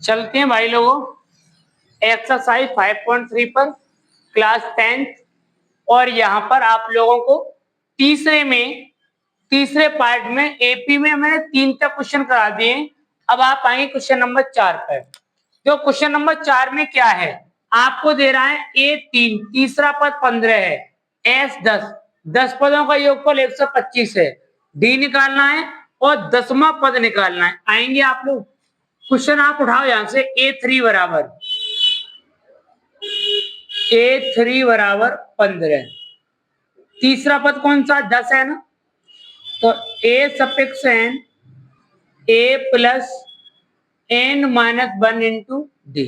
चलते हैं भाई लोगों एक्सरसाइज 5.3 पर क्लास 10th। और यहाँ पर आप लोगों को तीसरे पार्ट में एपी में मैंने 3 तक क्वेश्चन करा दिए। अब आप आएंगे क्वेश्चन नंबर 4 पर। जो क्वेश्चन नंबर 4 में क्या है, आपको दे रहा है A3, तीसरा पद 15 है, S 10 पदों का योगफल 125 है, डी निकालना है और 10वां पद निकालना है। आएंगे आप लोग, क्वेश्चन आप उठाओ यहां से A3 बराबर 15। तीसरा पद कौन सा, 10 है ना, तो A suffix N A plus N -1 into D.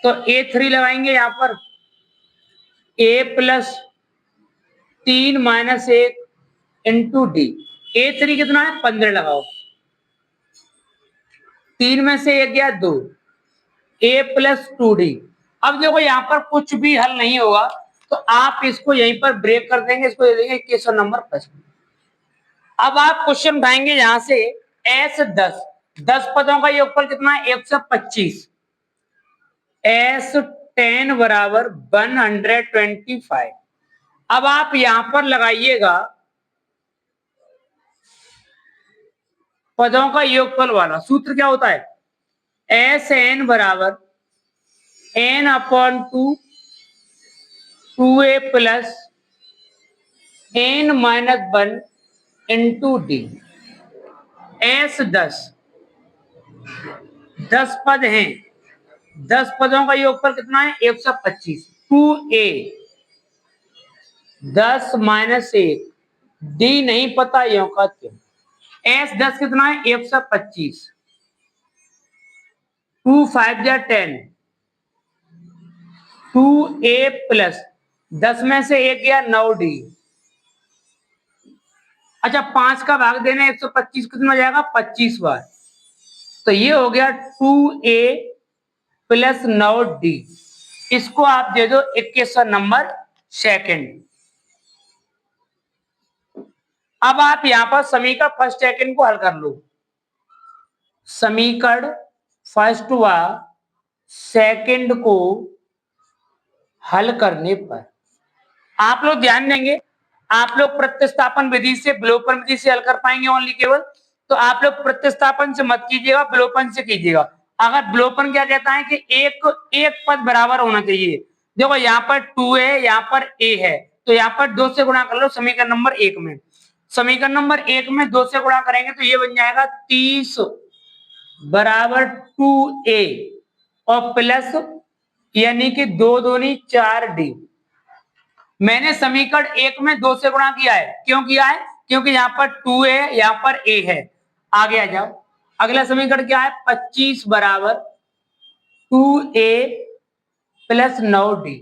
तो A3 लगाएंगे यहां पर A plus 3 - 1 into D. A3 कितना है, 15 लगाओ, 3 में से 1 गया 2, A प्लस 2D। अब देखो यहाँ पर कुछ भी हल नहीं होगा तो आप इसको यहीं पर ब्रेक कर देंगे, इसको दे देंगे क्वेश्चन नंबर 5। अब आप क्वेश्चन उठाएंगे यहां से S 10 पदों का योगफल कितना है, 125। S 10 बराबर 125। अब आप यहां पर लगाइएगा पदों का योगफल वाला सूत्र। क्या होता है, एस एन बराबर n upon 2a plus n -1 into D. S 10 पद हैं, 10 पदों का योगफल कितना है, 125। 2a 10 - 1, डी नहीं पता, यो का क्यों। S 10 कितना है, 125, 2 5 या 10, 2a प्लस 10 में से 1 गया 9d। अच्छा 5 का भाग देना 125 कितना हो जाएगा, 25 बार। तो ये हो गया 2a प्लस 9d। इसको आप दे दो इक्वेशन नंबर 2। अब आप यहां पर समीकरण फर्स्ट सेकंड को हल कर लो। समीकरण फर्स्ट व सेकंड को हल करने पर आप लोग ध्यान देंगे, आप लोग प्रतिस्थापन विधि से विलोपन विधि से हल कर पाएंगे ओनली केवल। तो आप लोग प्रतिस्थापन से मत कीजिएगा, विलोपन से कीजिएगा। अगर विलोपन क्या कहता है कि एक पद बराबर होना चाहिए। देखो यहाँ पर 2 है, यहाँ पर a है, तो यहाँ पर 2 से गुणा कर लो समीकरण नंबर 1 में। समीकरण नंबर 1 में 2 से गुणा करेंगे तो ये बन जाएगा 30 बराबर 2a और प्लस यानी कि 2 दूनी 4d। मैंने समीकरण 1 में 2 से गुणा किया है, क्यों किया है, क्योंकि यहाँ पर 2 है, यहाँ पर a है। आगे आ जाओ, अगला समीकरण क्या है, 25 बराबर 2a प्लस 9d।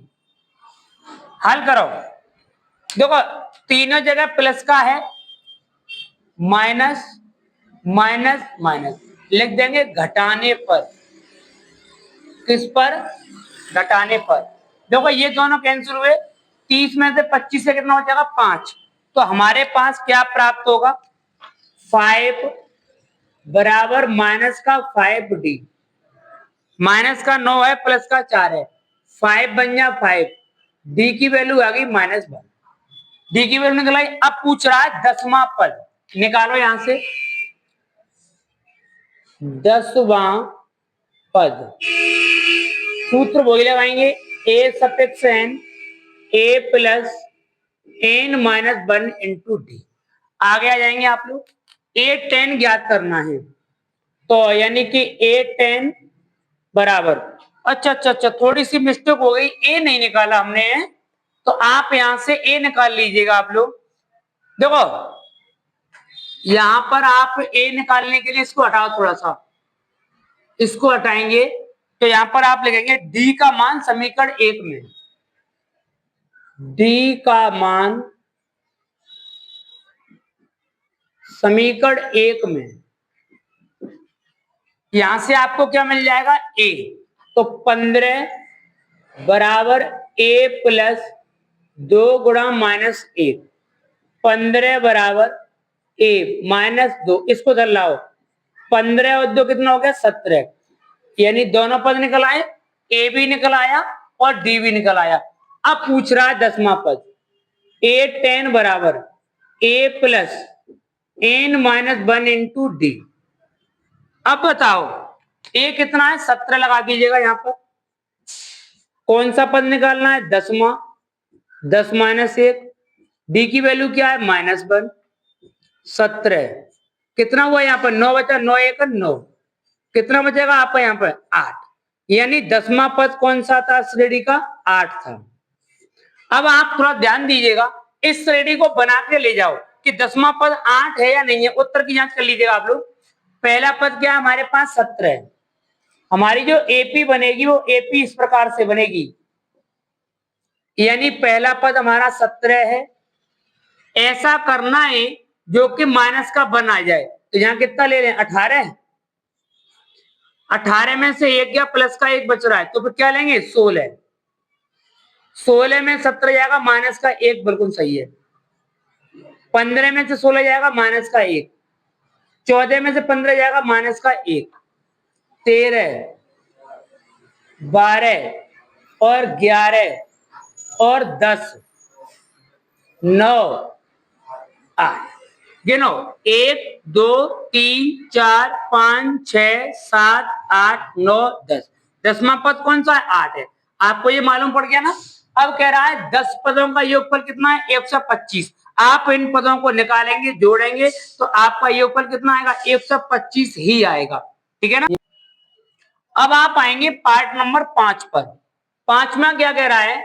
हल करो, देखो तीनों जगह प्लस का है, माइनस माइनस माइनस लिख देंगे घटाने पर। किस पर, घटाने पर। देखो ये दोनों कैंसिल हुए, 30 में से 25 से कितना हो जाएगा, 5। तो हमारे पास क्या प्राप्त होगा, 5 बराबर माइनस का 5d। माइनस का 9 है, प्लस का 4 है, 5 बन जा 5। डी की वैल्यू आ गई -1। डी की वैल्यू निकलाई। अब पूछ रहा है 10वां पद, निकालो यहां से 10वां पद। सूत्र वही लगाएंगे, a suffix n a plus n -1 into D. आगे आ जाएंगे आप लोग, A10 ज्ञात करना है, तो यानी कि A10 बराबर, अच्छा थोड़ी सी मिस्टेक हो गई, ए नहीं निकाला हमने, तो आप यहां से ए निकाल लीजिएगा आप लोग। देखो यहां पर आप ए निकालने के लिए इसको हटाओ, थोड़ा सा इसको हटाएंगे तो यहां पर आप लिखेंगे डी का मान समीकरण 1 में, डी का मान समीकरण 1 में। यहां से आपको क्या मिल जाएगा, ए। तो 15 बराबर a प्लस 2 गुणा -1। 15 बराबर a -2, इसको धर लाओ, 15 और 2 कितना हो गया, 17। यानी दोनों पद निकल आए, ए भी निकल आया और डी भी निकल आया। अब पूछ रहा है 10वां पद, ए 10 बराबर A plus N minus 1 into D. अब बताओ ए कितना है, 17 लगा दीजिएगा यहां पर। कौन सा पद निकालना है, 10वां, 10 माइनस 1, डी की वैल्यू क्या है -1, 17 कितना हुआ यहाँ पर 9 बचा, 9 1 9, कितना बचेगा आपका यहाँ पर 8, यानी 10वां पद कौन सा था श्रेणी का 8 था। अब आप थोड़ा ध्यान दीजिएगा, इस श्रेणी को बना के ले जाओ कि 10वां पद 8 है या नहीं है। उत्तर की जांच कर लीजिएगा आप लोग। पहला पद क्या है हमारे पास 17 है, हमारी जो एपी बनेगी वो एपी इस प्रकार से बनेगी, यानी पहला पद हमारा 17 है। ऐसा करना है जो कि माइनस का 1 आ जाए, तो यहां कितना ले लें 18, 18 में से 1 गया, प्लस का 1 बच रहा है, तो फिर क्या लेंगे 16, 16 में 17 जाएगा, माइनस का 1 बिल्कुल सही है। 15 में से 16 जाएगा, माइनस का 1, 14 में से 15 जाएगा, माइनस का 1, 13, 12 और 11 और 10, 9, 8, गिनो 1 2 3 4 5 6 7 8 9 10, 10वां पद कौन सा है 8 है, आपको ये मालूम पड़ गया ना। अब कह रहा है 10 पदों का योगफल कितना है 125, आप इन पदों को निकालेंगे जोड़ेंगे तो आपका योगफल कितना आएगा 125 ही आएगा, ठीक है ना। अब आप आएंगे पार्ट नंबर 5 पर। पांचवा क्या कह रहा है,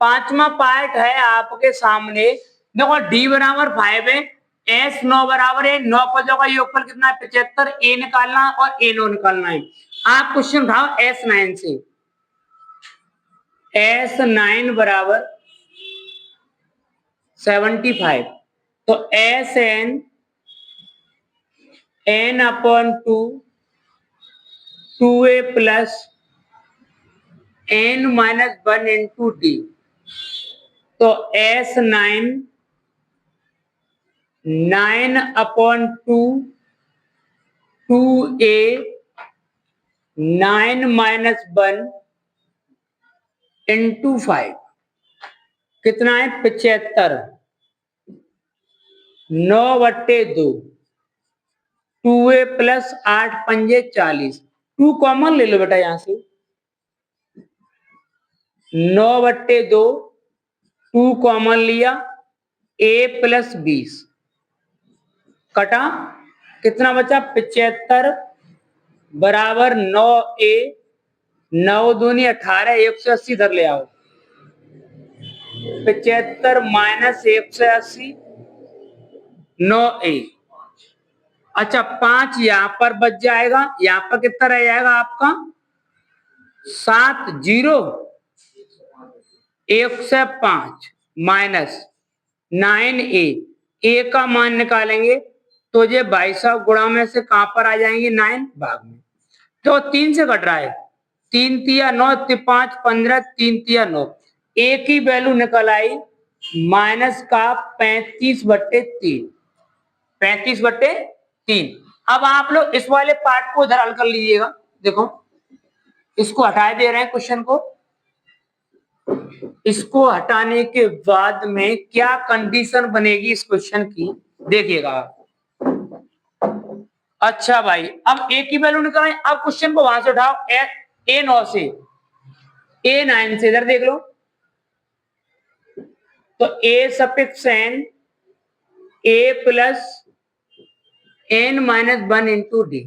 पांचवा पार्ट है आपके सामने, देखो डी बराबर 5 है, एस 9 बराबर है, 9 पदों का योगफल कितना है 75, ए निकालना है और ए नो निकालना है। आप क्वेश्चन उठाओ S9 से, S9 बराबर 75, तो SN n/2 2a plus n-1 into D, तो S9 9/2 2a 9-1 इंटू 5 कितना है 75, 9/2 2a प्लस 8 पंजे 40, 2 कॉमन ले लो बेटा यहां से, 9/2 2 कॉमन लिया, a प्लस 20 कटा, कितना बचा 75 बराबर 9a, 9 दूनी 18, 180 इधर ले आओ, 75 माइनस 180 9a, अच्छा 5 यहां पर बच जाएगा, यहां पर कितना रह जाएगा आपका 7 0 105 माइनस 9a, ए का मान निकालेंगे तो ये 22 गुणा में से कहां पर आ जाएंगे 9 भाग में, तो 3 से कट रहा है, 3 तिया 9 5 15 3 तिया 9, ए की वैल्यू निकल आई माइनस का 35/3, 35/3। अब आप लोग इस वाले पार्ट को इधर हल कर लीजिएगा, देखो इसको हटा दे रहे हैं क्वेश्चन को, इसको हटाने के बाद में क्या कंडीशन बनेगी इस क्वेश्चन की देखिएगा। अच्छा भाई अब ए की वैल्यू निकालें, अब क्वेश्चन को वहां से उठाओ A9 से, A9 से इधर देख लो, तो A suffix n a plus n-1 into D,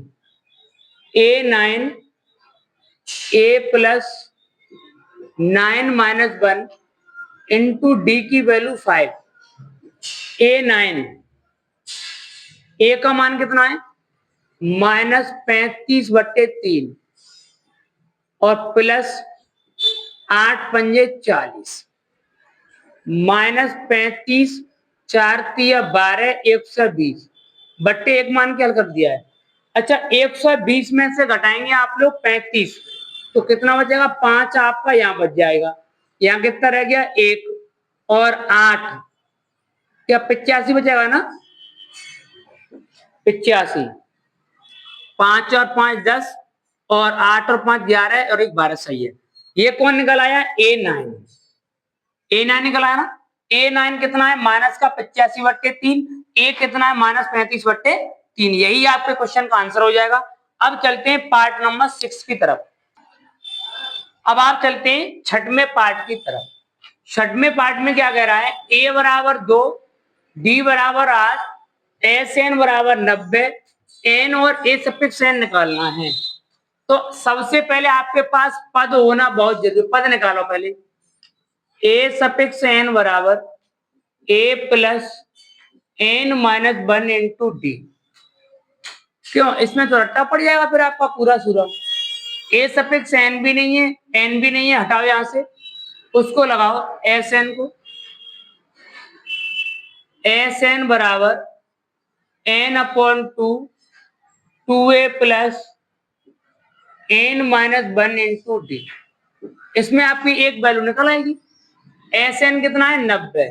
A9 a plus 9-1 into D की वैल्यू 5, A9 ए का मान कितना है -35/3 और प्लस 8 पंजे 40, -35 4 तिया 12 120 बट्टे 1 मान के हल कर दिया है। अच्छा 120 में से घटाएंगे आप लोग 35, तो कितना बचेगा 5 आपका यहाँ बच जाएगा, यहाँ कितना रह गया 1 और 8 क्या 85 बचेगा ना, 85, 5 और 5 10, और 8 और 5 11 और 1 12 सही है। ये कौन निकल आया? A9। A9 निकल आया ना। A9 कितना है? माइनस का 85/3। A कितना है? माइनस 35/3। यही आपके क्वेश्चन का आंसर हो जाएगा। अब चलते हैं पार्ट नंबर 6 की तरफ। अब आप चलते हैं छठवें पार्ट की तरफ। छठवें पार्ट में क्या कह रहा है? A बराबर 2, D बराबर 8, SN बराबर 90, N और A सफिक्स N निकालना है। तो सबसे पहले आपके पास पद होना बहुत जरूरी। पद निकालो पहले। A सफिक्स N बराबर A plus N minus 1 into D. क्यों? इसमें तो रट्टा पड़ जाएगा फिर आपका पूरा सूरा। A सफिक्स N भी नहीं है, N भी नहीं है, हटाओ यहां से, उसको लगाओ SN को। SN बराबर N/2 2A plus N minus 1 into D. इसमें आपकी एक वैल्यू निकल आएगी। SN कितना है? 90।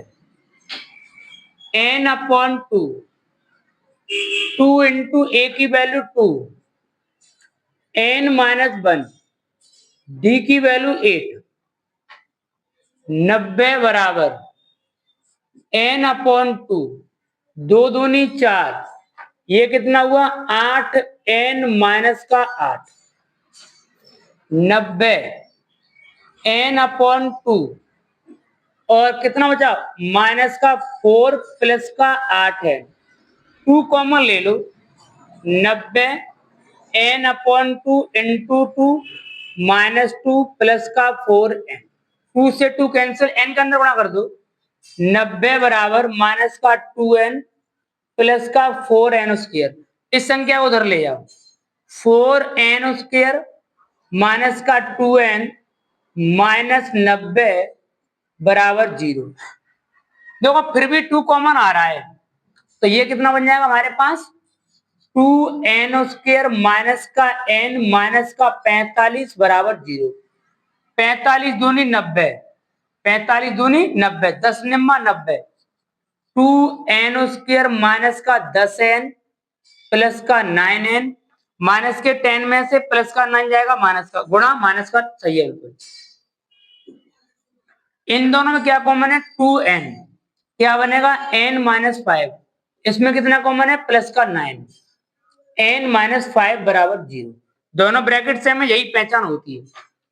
N/2 2 इंटू A की वैल्यू 2, N माइनस 1, D की वैल्यू 8। 90 बराबर N/2 2 दूनी 4, ये कितना हुआ? 8 N माइनस का 8। 90 N/2 और कितना बचा? माइनस का 4 प्लस का 8 है। 2 कॉमन ले लो। 90 N/2 इंटू 2 माइनस 2 प्लस का 4N। 2 से 2 कैंसिल, N का अंदर बड़ा कर दो। 90 बराबर माइनस का 2N प्लस का 4N स्क्वायर। इस संख्या को उधर ले जाओ। 4N स्क्वायर माइनस का 2N माइनस 90 बराबर 0। देखो फिर भी 2 कॉमन आ रहा है, तो ये कितना बन जाएगा हमारे पास? 2N स्क्वायर माइनस का N माइनस का 45 बराबर 0। 45 दूनी 90, 45 दूनी 90, 10 निम्मा 90। 2N स्क्वायर माइनस का 10N प्लस का 9N, माइनस के 10 में से प्लस का 9 जाएगा, माइनस का गुणा माइनस का, सही है बिल्कुल। इन दोनों में क्या कॉमन है? 2N। क्या बनेगा? N minus 5। इसमें कितना कॉमन है? प्लस का 9। N माइनस 5 बराबर 0। दोनों ब्रैकेट से हमें यही पहचान होती है।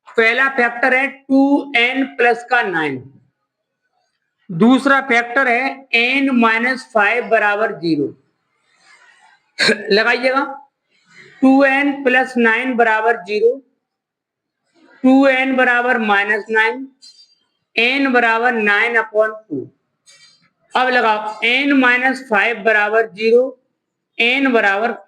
पहला फैक्टर है 2N प्लस का 9, दूसरा फैक्टर है N माइनस 5 बराबर 0। लगाइएगा। 2N प्लस 9 बराबर 0, 2N बराबर माइनस 9, N बराबर 9/2। अब लगाओ N माइनस 5 बराबर 0, N बराबर 5।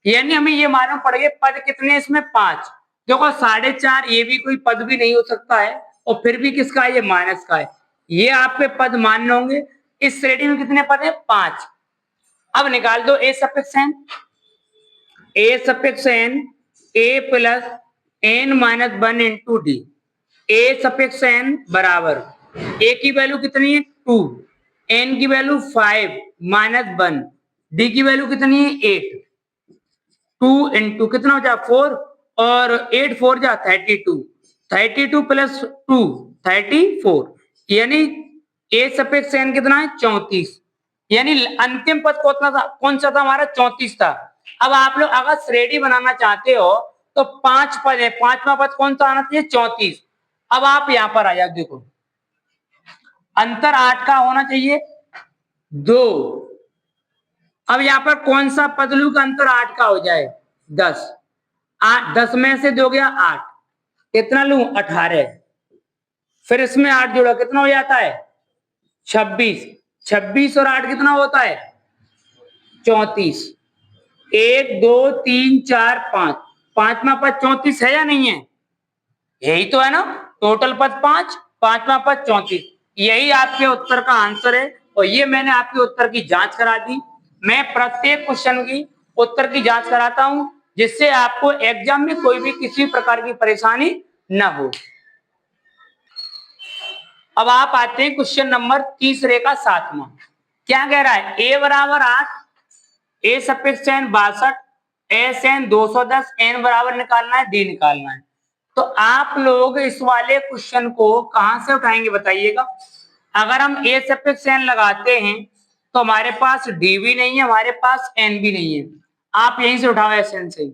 यानी हमें ये मालूम पड़ गया पद कितने इसमें? 5। देखो 4.5 ये भी कोई पद भी नहीं हो सकता है, और फिर भी किसका है? ये माइनस का है। ये आपके पद मानने होंगे। इस श्रेणी में कितने पद है? 5। अब निकाल दो A suffix N। A suffix N A plus N minus 1 into D. A suffix N बराबर A की वैल्यू कितनी है? 2, N की वैल्यू 5 माइनस 1, D की वैल्यू कितनी है? 8। 2 इंटू कितना बचा? 4, और 8 4 जा 32, 32 प्लस 2 34, यानी A सफिक्स N कितना है? 34। यानी अंतिम पद कौन था? कौन सा था हमारा? 34 था। अब आप लोग अगर श्रेणी बनाना चाहते हो तो 5 पद है, पांचवा पद कौन सा आना चाहिए? 34। अब आप यहां पर आ जाओ, देखो अंतर 8 का होना चाहिए 2। अब यहां पर कौन सा पद लूं का अंतर 8 का हो जाए? 10। 8 10 में से 2 गया 8, कितना लूं? 18। फिर इसमें 8 जोड़ा कितना हो जाता है? 26। 26 और 8 कितना होता है? 34। 1 2 3 4 5, पांचवा पद 34 है या नहीं है? यही तो है ना। टोटल पद 5, पांचवा पद 34। यही आपके उत्तर का आंसर है, और ये मैंने आपके उत्तर की जांच करा दी। मैं प्रत्येक क्वेश्चन की उत्तर की जांच कराता हूं, जिससे आपको एग्जाम में कोई भी किसी प्रकार की परेशानी न हो। अब आप आते हैं क्वेश्चन नंबर तीसरे का 7वां। क्या कह रहा है? A बराबर 8, A suffix N 62, S N 210, N बराबर निकालना है, डी निकालना है। तो आप लोग इस वाले क्वेश्चन को कहां से उठाएंगे बताइएगा। अगर हम ए सफिक्स एन लगाते हैं तो हमारे पास डी भी नहीं है, हमारे पास एन भी नहीं है। आप यहीं से उठाओ एस एन से।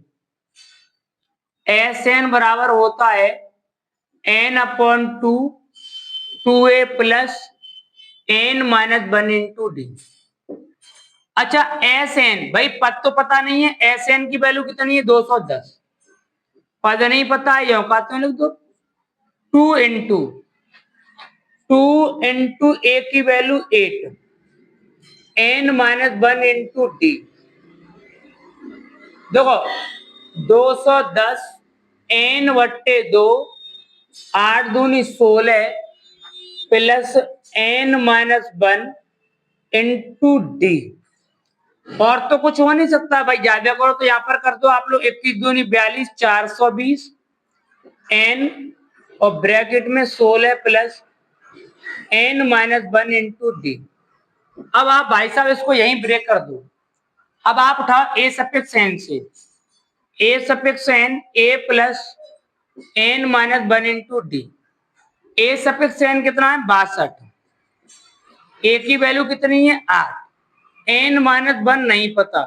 एस एन बराबर होता है N upon two A plus N minus one into D. अच्छा एस एन भाई पद तो पता नहीं है, एस एन की वैल्यू कितनी है 210। पद नहीं पता है, यो कहते हैं लिख दो टू इंटू ए की value 8, N minus one into D. देखो 210 एन बट्टे 2, 8 दूनी 16 plus N minus one into D. और तो कुछ हो नहीं सकता भाई, ज्यादा करो तो यहां पर कर दो आप लोग 21 दूनी 42, 420 एन और ब्रैकेट में 16 plus N minus one into D. अब आप भाई साहब इसको यहीं ब्रेक कर दो। अब आप उठाओ ए सफिक्स एन से, A suffix N A plus N minus one into D. A suffix N कितना है 62, ए की वैल्यू कितनी है 8, एन माइनस वन नहीं पता,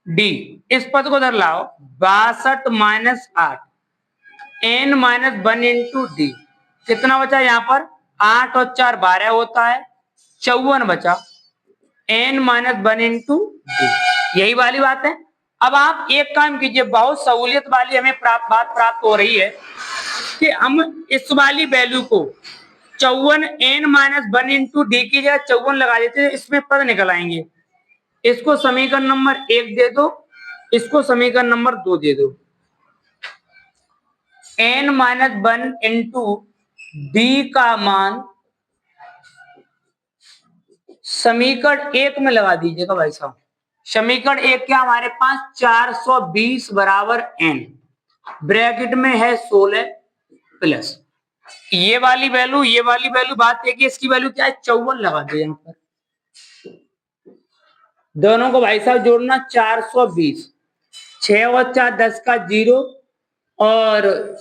डी इस पद को उधर लाओ 62 minus 8, N minus one into D. कितना बचा यहाँ पर 8 और 4 12 होता है, 54 बचा, N minus one into D. यही वाली बात है। अब आप एक काम कीजिए, बहुत सहूलियत वाली हमें बात प्राप्त हो रही है कि हम इस वाली वैल्यू को 54 N minus one into D की जगह 54 लगा देते हैं, इसमें पद निकल आएंगे। इसको समीकरण नंबर 1 दे दो, इसको समीकरण नंबर 2 दे दो। N minus one into D का मान समीकरण 1 में लगा दीजिएगा भाई साहब। समीकरण 1 क्या हमारे पास 420 बराबर एन, ब्रैकेट में है 16 प्लस ये वाली वैल्यू बात है कि इसकी वैल्यू क्या है 54 लगा दे यहाँ पर। दोनों को भाई साहब जोड़ना 420, 6 और 4 10 का 0 और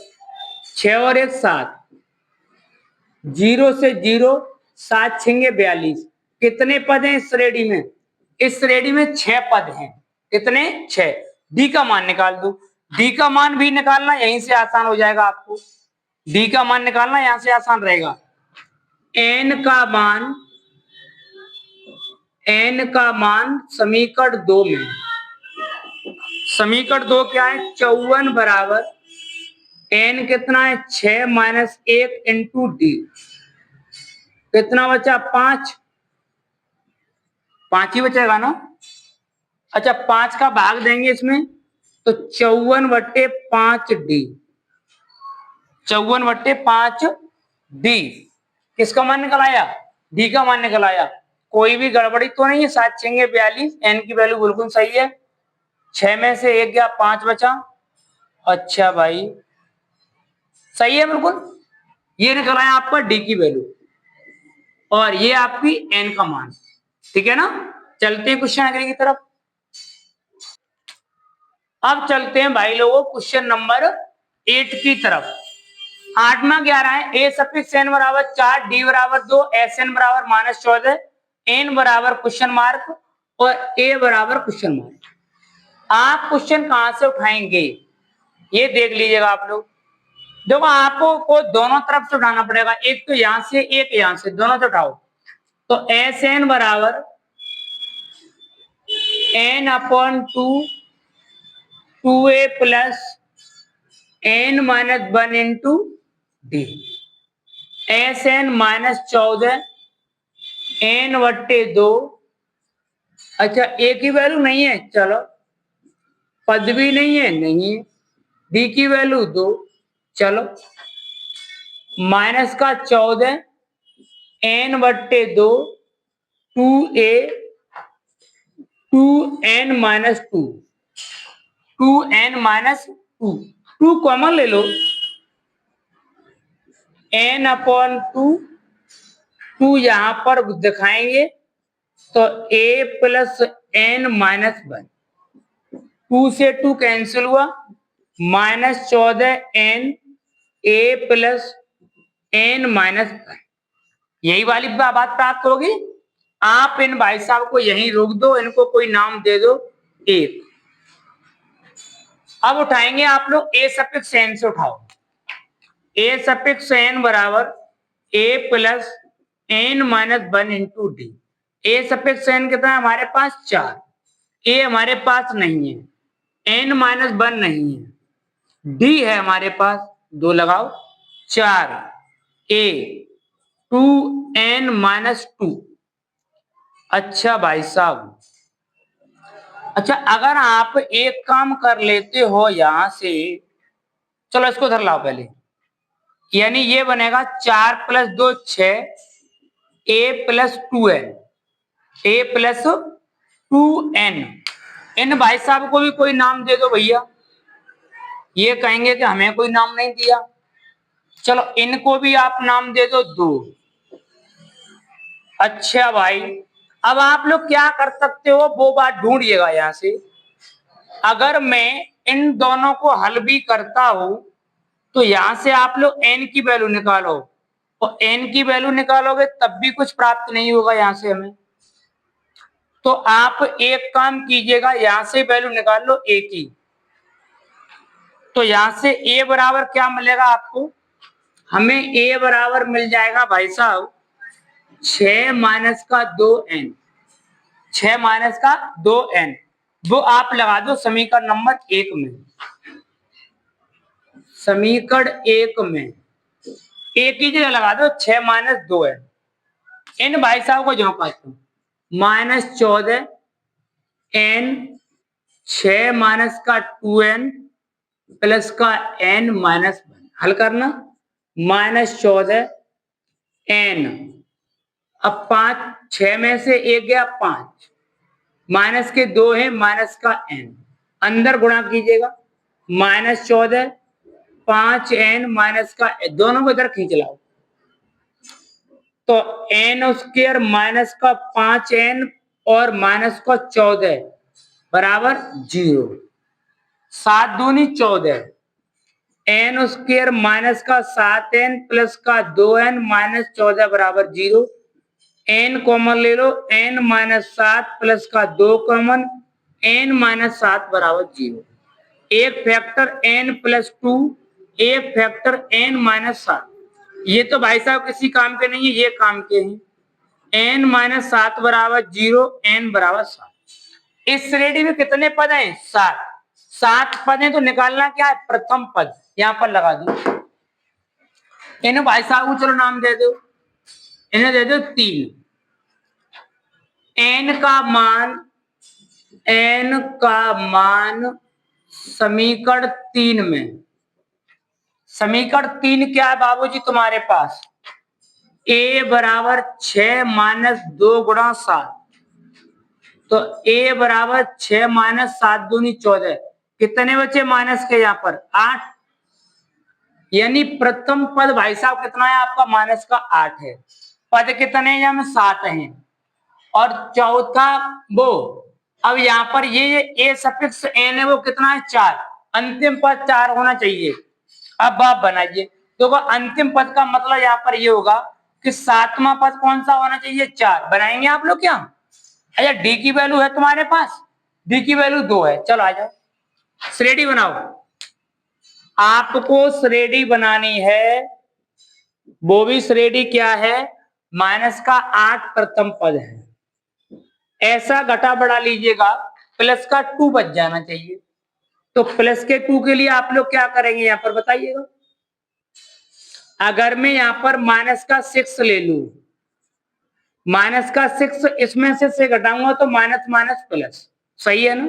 6 और 1 7, 0 से 0 7 6 42। कितने पद हैं इस श्रेणी में? इस श्रेणी में 6 पद हैं। कितने 6। डी का मान निकाल दो, डी का मान भी निकालना यहीं से आसान हो जाएगा आपको। डी का मान निकालना यहां से आसान रहेगा। एन का मान समीकरण 2 में, समीकरण 2 क्या है 54 बराबर एन कितना है 6 माइनस 1 इंटू डी। कितना बचा 5, 5 ही बचेगा ना। अच्छा 5 का भाग देंगे इसमें तो 54/5 डी, 54/5 डी। किसका मान निकल आया? डी का मान निकल आया। कोई भी गड़बड़ी तो नहीं है? 7 6 42, एन की वैल्यू बिल्कुल सही है। 6 में से 1 गया 5 बचा। अच्छा भाई सही है बिल्कुल। ये निकल आया आपका डी की वैल्यू और ये आपकी एन का मान। ठीक है ना। चलते हैं क्वेश्चन अगले की तरफ। अब चलते हैं भाई लोगों क्वेश्चन नंबर 8 की तरफ। 8वां 11 है ए सफिक्स एन बराबर 4, डी बराबर 2, एस एन बराबर -14, एन बराबर क्वेश्चन मार्क और ए बराबर क्वेश्चन मार्क। आप क्वेश्चन कहां से उठाएंगे ये देख लीजिएगा आप लोग। देखो आपको को दोनों तरफ से उठाना पड़ेगा, एक तो यहां से एक यहां से, दोनों से उठाओ। तो एस एन बराबर N upon two A plus N minus one into D. S N -14 N बट्टे 2। अच्छा ए की वैल्यू नहीं है, चलो पद भी नहीं है, नहीं है। डी की वैल्यू 2, चलो माइनस का 14 एन बट्टे 2 2a 2n -2, 2n -2, 2 कॉमन ले लो, n अपॉन 2 यहां पर दिखाएंगे तो a प्लस n -1, 2 से 2 कैंसिल हुआ, -14n a plus n minus, यही वाली बात प्राप्त होगी। आप इन भाई साहब को यहीं रोक दो, इनको कोई नाम दे दो 1। अब उठाएंगे आप लोग a सफिक्स n से उठाओ, a सफिक्स n बराबर a plus n minus 1 into D. a suffix n कितना है हमारे पास 4, a हमारे पास नहीं है, n माइनस 1 नहीं है, d है हमारे पास 2 लगाओ, 4 a 2n माइनस 2। अच्छा भाई साहब, अच्छा अगर आप एक काम कर लेते हो यहां से, चलो इसको उधर लाओ पहले, यानी ये बनेगा 4 plus 2 6 a plus 2n, a plus 2n। इन भाई साहब को भी कोई नाम दे दो भैया, ये कहेंगे कि हमें कोई नाम नहीं दिया। चलो इनको भी आप नाम दे दो 2। अच्छा भाई, अब आप लोग क्या कर सकते हो वो बात ढूंढिएगा यहां से। अगर मैं इन दोनों को हल भी करता हूं तो यहां से आप लोग n की वैल्यू निकालो, और n की वैल्यू निकालोगे तब भी कुछ प्राप्त नहीं होगा यहां से हमें। तो आप एक काम कीजिएगा, यहां से वैल्यू निकाल लो a की, तो यहां से a बराबर क्या मिलेगा आपको, हमें a बराबर मिल जाएगा भाई साहब 6 माइनस का 2n, 6 माइनस का 2n, वो आप लगा दो समीकरण नंबर 1 में। समीकरण 1 में एक ही जगह लगा दो 6 माइनस 2n, इन भाई साहब को जो पाते हो -14 n 6 माइनस का 2n प्लस का n माइनस 1, हल करना -14 n, अब 5 6 में से 1 गया 5, माइनस के 2 है माइनस का n, अंदर गुणा कीजिएगा -14 5n माइनस का, दोनों को इधर खींच लाओ, तो n स्क्वायर माइनस का 5n और माइनस का 14 बराबर 0, 7 दूनी 14, n स्क्वायर माइनस का 7n प्लस का 2n माइनस 14 बराबर 0, n कॉमन ले लो, n माइनस 7 प्लस का 2 कॉमन, n माइनस 7 बराबर 0, एक फैक्टर n प्लस 2, एक फैक्टर n माइनस 7। ये तो भाई साहब किसी काम के नहीं है, ये काम के हैं। n माइनस 7 बराबर 0, n बराबर 7। इस श्रेणी में कितने पद हैं 7, 7 पद हैं, तो निकालना क्या है प्रथम पद, यहां पर लगा दो। इन्हें भाई साहब को चलो नाम दे दो, इन्हें दे दो 3। n का मान समीकरण 3 में, समीकरण 3 क्या है बाबूजी तुम्हारे पास, a बराबर 6 माइनस 2 गुणा 7, तो a बराबर 6 माइनस 7 दूनी 14, कितने बचे माइनस के यहाँ पर 8, यानी प्रथम पद भाई साहब कितना है आपका माइनस का 8 है, पद कितने यहाँ में 7 हैं, और चौथा वो, अब यहाँ पर ये a सफिक्स n है वो कितना है 4, अंतिम पद 4 होना चाहिए। अब आप बनाइए, तो अंतिम पद का मतलब यहाँ पर ये होगा कि 7वां पद कौन सा होना चाहिए 4, बनाएंगे आप लोग क्या। अच्छा डी की वैल्यू है तुम्हारे पास, डी की वैल्यू 2 है, चलो आ जाओ श्रेणी बनाओ। आपको श्रेणी बनानी है, वो भी श्रेणी क्या है माइनस का 8 प्रथम पद है, ऐसा घटा बढ़ा लीजिएगा, प्लस का 2 बच जाना चाहिए, तो प्लस के 2 के लिए आप लोग क्या करेंगे यहां पर बताइएगा। अगर मैं यहां पर माइनस का 6 ले लू, माइनस का 6 इसमें से घटाऊंगा तो माइनस माइनस प्लस, सही है ना।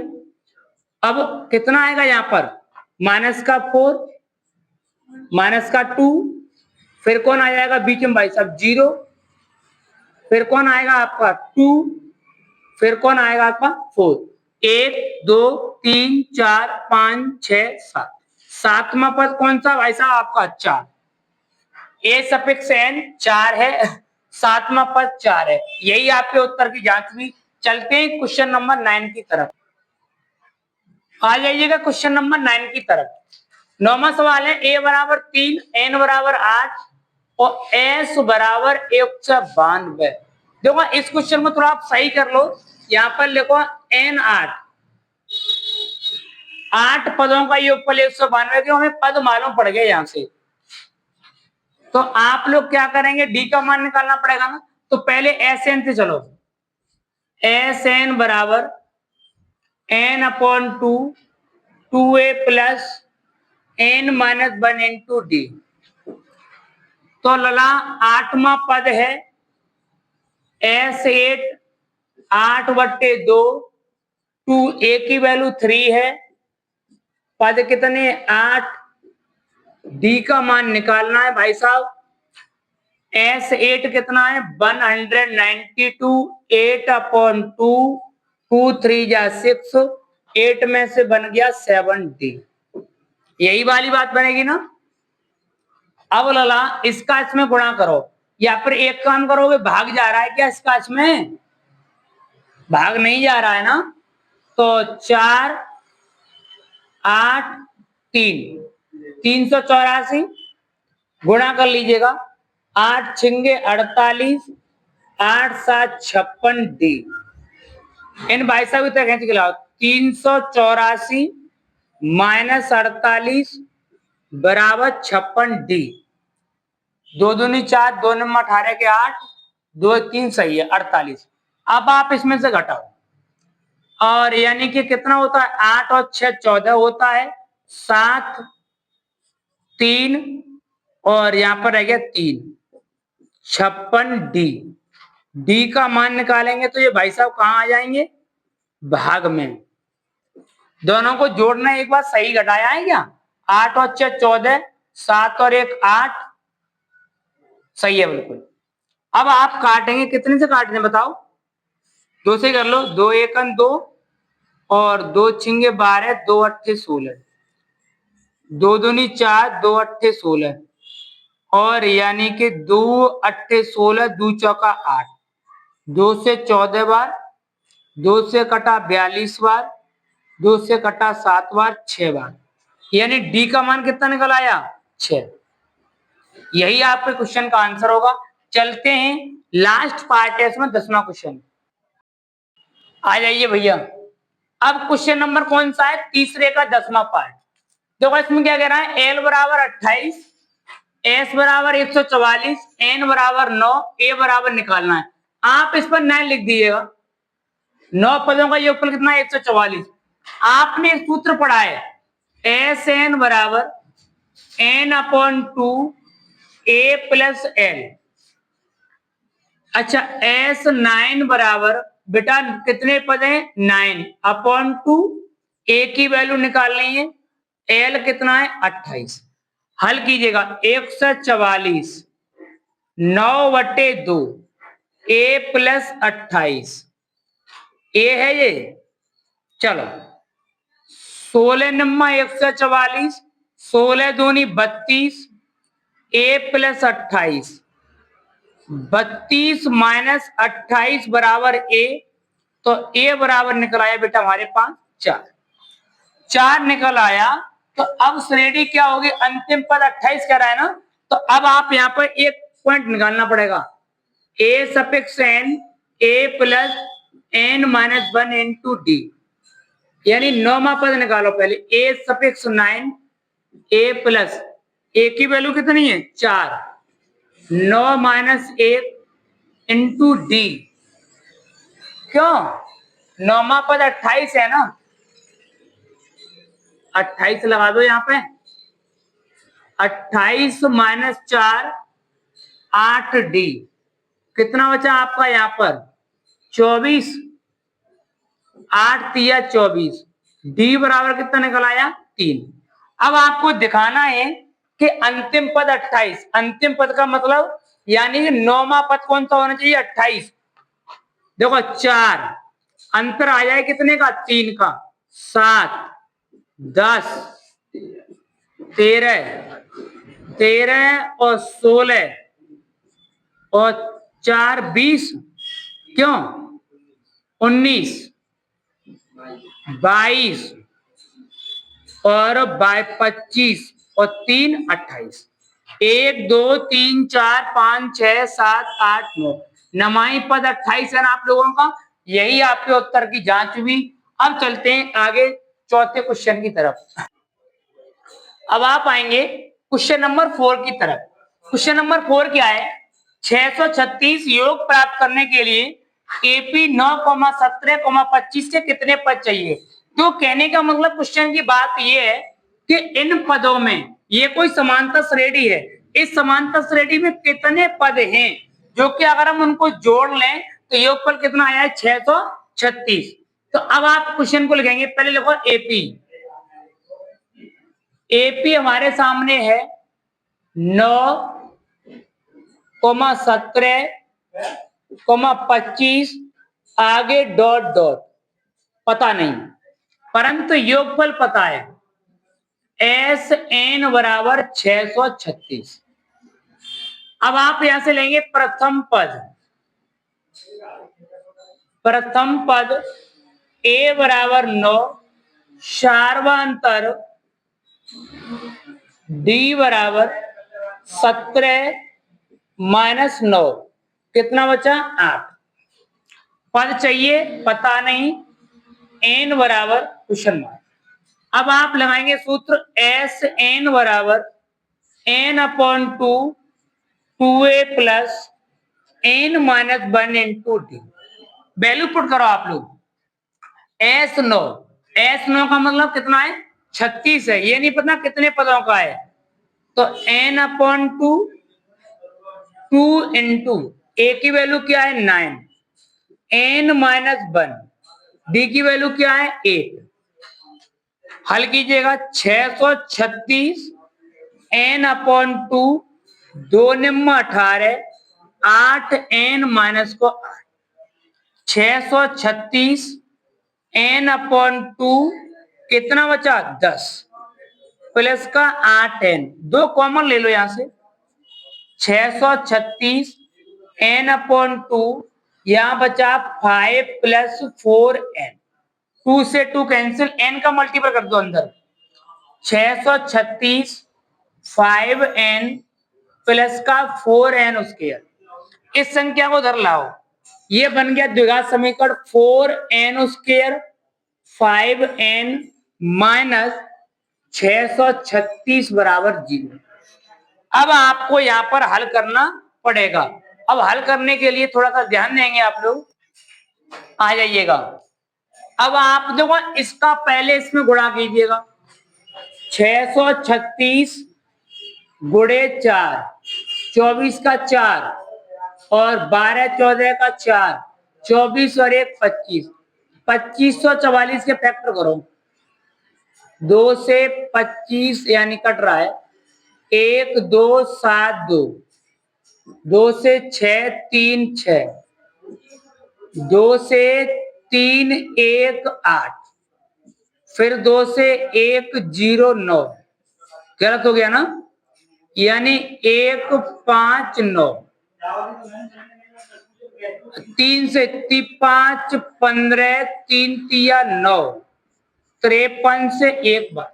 अब कितना आएगा यहाँ पर माइनस का 4, माइनस का 2, फिर कौन आ जाएगा बीच में भाई साहब 0, फिर कौन आएगा आपका 2, फिर कौन आएगा आपका 4, 1 2 3 4 5 6 7, सातवां पद कौन सा भाई साहब आपका 4, ए सफिक्स n 4 है, सातवां पद 4 है, यही आपके उत्तर की जांच हुई। चलते हैं क्वेश्चन नंबर 9 की तरफ। आ जाइएगा क्वेश्चन नंबर 9 की तरफ। 9वां सवाल है a बराबर 3, n बराबर 8 और s बराबर 192। देखो इस क्वेश्चन में थोड़ा आप सही कर लो। यहाँ पर लिखो n 8 पदों का योगफल 192, क्यों हमें पद मालूम पड़ गए यहाँ से। तो आप लोग क्या करेंगे, डी का मान निकालना पड़ेगा ना। तो पहले एस एन से चलो। एस एन बराबर n upon 2 2a plus n minus 1 into D. तो लला 8वां पद है S8 8/2 2 a की वैल्यू 3 है। पद कितने 8। डी का मान निकालना है भाई साहब। S8 कितना है 192 8 अपॉन 2 2 3 जा 6 8 में से बन गया 70। यही वाली बात बनेगी ना। अब लला इसका इसमें गुणा करो, या फिर एक काम करोगे, भाग जा रहा है क्या इसका इसमें, भाग नहीं जा रहा है ना। तो 4 8 3 384 गुणा कर लीजिएगा। 8 छिंगे 48 8 7 56 डी। इन भाई साहब तक खींच के लाओ। 384 माइनस 48 बराबर 56 डी। 2 दूनी 4 2 नंबर 18 के 8 2 3 सही है 48। अब आप इसमें से घटाओ और यानी कि कितना होता है 8 और 6 14 होता है 7 3 और यहां पर रह गया 3 56 डी। डी का मान निकालेंगे तो ये भाई साहब कहां आ जाएंगे, भाग में। दोनों को जोड़ना एक बार सही घटाया है क्या, 8 और 6 14 7 और 1 8 सही है बिल्कुल। अब आप काटेंगे, कितने से काटने बताओ, 2 से कर लो। 2 1 2 और 2 छिंगे 12 2 अट्ठे 16 2 दूनी 4 2 अट्ठे 16 और यानी कि 2 अट्ठे 16 2 चौका 8 2 से 14 बार 2 से कटा 42 बार 2 से कटा 7 बार 6 बार, यानी डी का मान कितना निकल आया 6। यही आपके क्वेश्चन का आंसर होगा। चलते हैं लास्ट पार्ट है इसमें 10वां क्वेश्चन। आ जाइए भैया। अब क्वेश्चन नंबर कौन सा है, तीसरे का 10वां पार्ट। देखो इसमें क्या कह रहा है, एल बराबर 28 एस बराबर 144 एन बराबर 9 ए बराबर निकालना है। आप इस पर 9 लिख दीजिएगा। 9 पदों का योगफल कितना है 144। आपने एक सूत्र पढ़ा है एस एन बराबर एन अपॉन 2 ए प्लस एल। अच्छा एस 9 बराबर बेटा कितने पद हैं 9 अपॉन 2 ए की वैल्यू निकालनी है, एल कितना है 28। हल कीजिएगा 144 9/2 ए प्लस 28 ए है ये। चलो 16 नम्मा 144 16 दूनी 32 ए प्लस 28 32 माइनस 28 बराबर ए। तो ए बराबर निकल आया बेटा हमारे पास 4 4 निकल आया। तो अब श्रेणी क्या होगी, अंतिम पद 28 कह रहा है ना। तो अब आप यहाँ पर एक पॉइंट निकालना पड़ेगा, A suffix N A plus N minus 1 into D, यानी 9वां पद निकालो पहले। ए सफिक्स 9 ए प्लस ए की वैल्यू कितनी है 4 9 माइनस 1 इंटू डी। क्यों 9वां पद 28 है ना, 28 लगा दो यहां पे। 28 माइनस 4 8 डी, कितना बचा आपका यहां पर 24 8 तिया 24 डी बराबर कितना निकल आया 3। अब आपको दिखाना है कि अंतिम पद 28, अंतिम पद का मतलब यानी कि 9वां पद कौन सा होना चाहिए 28। देखो 4 अंतर आ जाए कितने का 3 का 7 10 13 13 और 16 और 4 20 क्यों 19 22 और बाय 25 और 3 28, 1 2 3 4 5 6 7 8 9, नमाई पद 28 है ना आप लोगों का। यही आपके उत्तर की जांच हुई। अब चलते हैं आगे चौथे क्वेश्चन की तरफ। अब आप आएंगे क्वेश्चन नंबर 4 की तरफ। क्वेश्चन नंबर 4 क्या है? 636 योग प्राप्त करने के लिए एपी 9,17,25 के कितने पद चाहिए? तो कहने का मतलब क्वेश्चन की बात यह है कि इन पदों में ये कोई समांतर श्रेणी है, इस समांतर श्रेणी में कितने पद हैं जो कि अगर हम उनको जोड़ लें तो योगफल कितना आया है? 636। तो अब आप क्वेश्चन को लिखेंगे, पहले लिखो एपी। एपी हमारे सामने है 9,17,25, आगे डॉट डॉट पता नहीं, परंतु योगफल पता है एस एन बराबर 636। अब आप यहां से लेंगे प्रथम पद। प्रथम पद ए बराबर 9, सार्वंतर डी बराबर 17 माइनस 9, कितना बचा? 8। पद चाहिए, पता नहीं, एन बराबर क्वेश्चन मार्क। अब आप लगाएंगे सूत्र एस एन बराबर N upon 2 2a plus N minus 1 into D. Value put करो आप लोग। एस 9, एस 9 का मतलब कितना है? 36 है। ये नहीं पता कितने पदों का है, तो एन अपॉन 2 2 इंटू ए की वैल्यू क्या है? 9, एन माइनस 1, डी की वैल्यू क्या है? 8। हल कीजिएगा। 636 एन अपॉन 2, 2 निम्न 18, 8 एन माइनस को 8। 636 एन अपॉन 2 कितना बचा? 10 प्लस का 8 एन, 2 कॉमन ले लो यहां से। 636 एन अपॉन 2, यहां बचा 5 प्लस 4 एन, 2 से 2 कैंसिल, एन का मल्टीपल कर दो अंदर। 636 5n प्लस का 4n स्क्वायर। इस संख्या को उधर लाओ, ये बन गया द्विघात समीकरण 4n स्क्वायर 5n माइनस 636 बराबर 0। अब आपको यहां पर हल करना पड़ेगा। अब हल करने के लिए थोड़ा सा ध्यान देंगे आप लोग, आ जाइएगा। अब आप देखो इसका पहले इसमें गुणा कीजिएगा। 636 गुणे 4, 24 का 4 और 12 14 का 4, 24 और 1 25, 2544 के फैक्टर करो। 2 से 25 यानी कट रहा है 1 2 7 2, 2 से 6 3 6, 2 से 3 1 8, फिर 2 से 1 0 9, गलत हो गया ना, यानी 1 5 9, 3 से 5 15, 3 तिया 9, 53 से 1 बार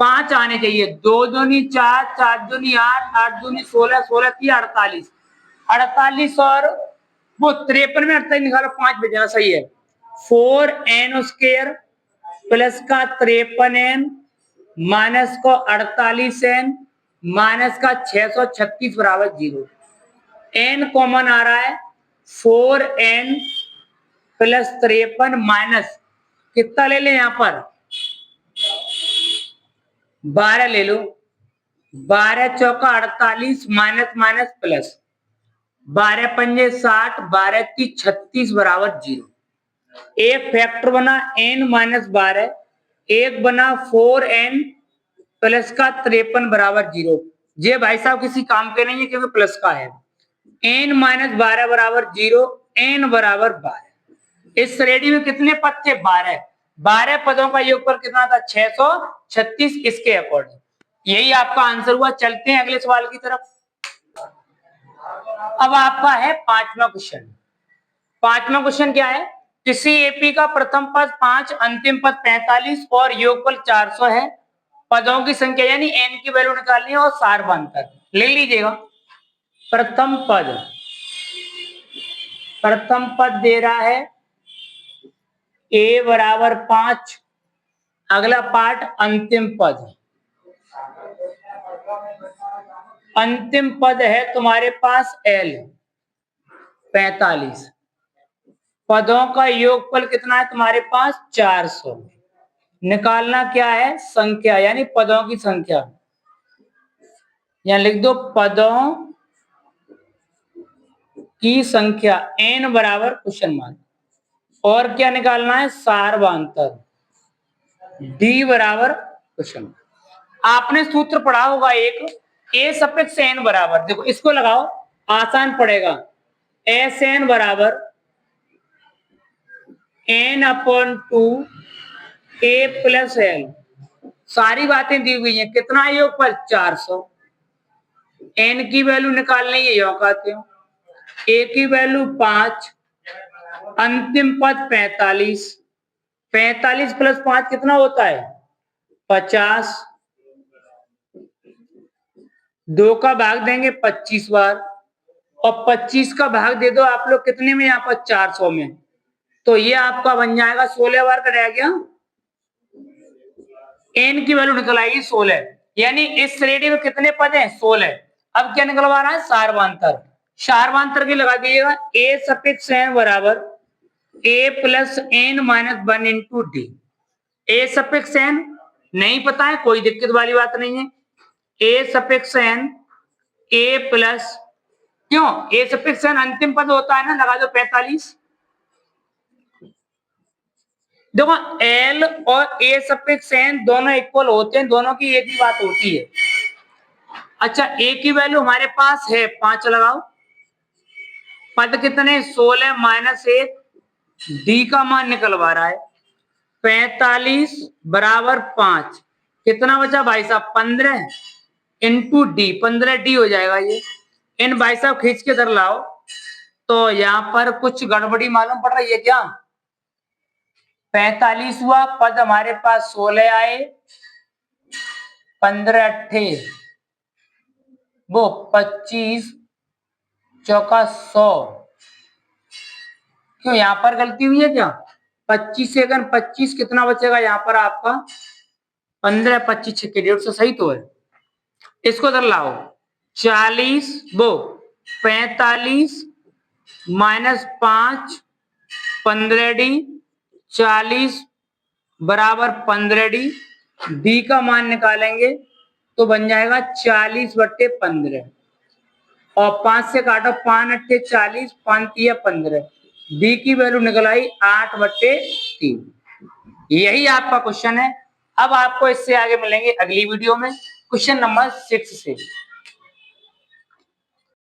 5 आने चाहिए। 2 दूनी 4, 4 दूनी 8, 8 दूनी 16, 16 तिया 48, 48 और वो 53 में 48 निकालो, 5 बचना सही है। 4n स्क्वायर प्लस का 53n माइनस को 48n माइनस का 636 बराबर 0। n कॉमन आ रहा है, 4n प्लस 53 माइनस कितना ले लें यहां पर? 12 ले लो। 12 चौका 48 माइनस माइनस प्लस, 12 पंजे 60, 12 की 36 बराबर 0। एक फैक्टर बना n माइनस 12, एक बना 4n प्लस का 53 बराबर 0। ये भाई साहब किसी काम के नहीं है क्योंकि प्लस का है। n माइनस 12 बराबर 0, n बराबर 12। इस श्रेणी में कितने पद थे? 12। 12 पदों का योगफल कितना था? 636 इसके अकॉर्डिंग। यही आपका आंसर हुआ। चलते हैं अगले सवाल की तरफ। अब आपका है पांचवा क्वेश्चन। पांचवा क्वेश्चन क्या है? किसी एपी का प्रथम पद 5, अंतिम पद 45 और योगफल 400 है। पदों की संख्या यानी एन की वैल्यू निकालनी है और सारवांतर ले लीजिएगा। प्रथम पद दे रहा है ए बराबर 5। अगला पार्ट अंतिम पद। अंतिम पद है तुम्हारे पास एल 45। पदों का योगफल कितना है तुम्हारे पास 400। निकालना क्या है संख्या यानी पदों की संख्या। यहां लिख दो पदों की संख्या n बराबर क्वेश्चन मार्क। और क्या निकालना है सारवांतर d बराबर क्वेश्चन मार्क। आपने सूत्र पढ़ा होगा एक a सफिक्स n बराबर, देखो इसको लगाओ आसान पड़ेगा। एस एन बराबर n/2 a प्लस एल। सारी बातें दी हुई हैं। कितना योगफल 400। n की वैल्यू निकालनी है यो कहते हो। a की वैल्यू 5, अंतिम पद 45। 45 प्लस 5 कितना होता है 50। 2 का भाग देंगे 25 बार और 25 का भाग दे दो आप लोग कितने में यहाँ पर 400 में। तो ये आपका बन जाएगा 16 बार का रह गया। n की वैल्यू निकल आएगी 16 यानी इस श्रेणी में कितने पद हैं 16। अब क्या निकलवा रहा है सारवांतर। सारवांतर की लगा दीजिएगा a सफिक्स n बराबर a plus n minus 1 into D. a suffix n नहीं पता है कोई दिक्कत वाली बात नहीं है। a suffix n a plus क्यों a सफिक्स n अंतिम पद होता है ना, लगा दो 45। देखो एल और ए सफिक्स एन दोनों इक्वल होते हैं, दोनों की एक ही बात होती है। अच्छा ए की वैल्यू हमारे पास है 5 लगाओ। पद कितने 16 माइनस 1 डी का मान निकलवा रहा है 45 बराबर 5। कितना बचा भाई साहब 15 इंटू डी 15 डी हो जाएगा। ये इन भाई साहब खींच के इधर लाओ। तो यहाँ पर कुछ गड़बड़ी मालूम पड़ रही है क्या। 45 हुआ पद हमारे पास 16 आए 15 अट्ठे वो 25 चौका 100। क्यों यहां पर गलती हुई है क्या 25 से अगर 25 कितना बचेगा यहाँ पर आपका 15 25 छक्के 150 सही तो है। इसको इधर लाओ 40 वो 45 माइनस 5 15 डी 40 बराबर 15 डी। डी का मान निकालेंगे तो बन जाएगा 40/15 और 5 से काटो 5 अट्ठे 40 5 तिया 15। डी की वैल्यू निकल आई 8/3। यही आपका क्वेश्चन है। अब आपको इससे आगे मिलेंगे अगली वीडियो में क्वेश्चन नंबर 6 से।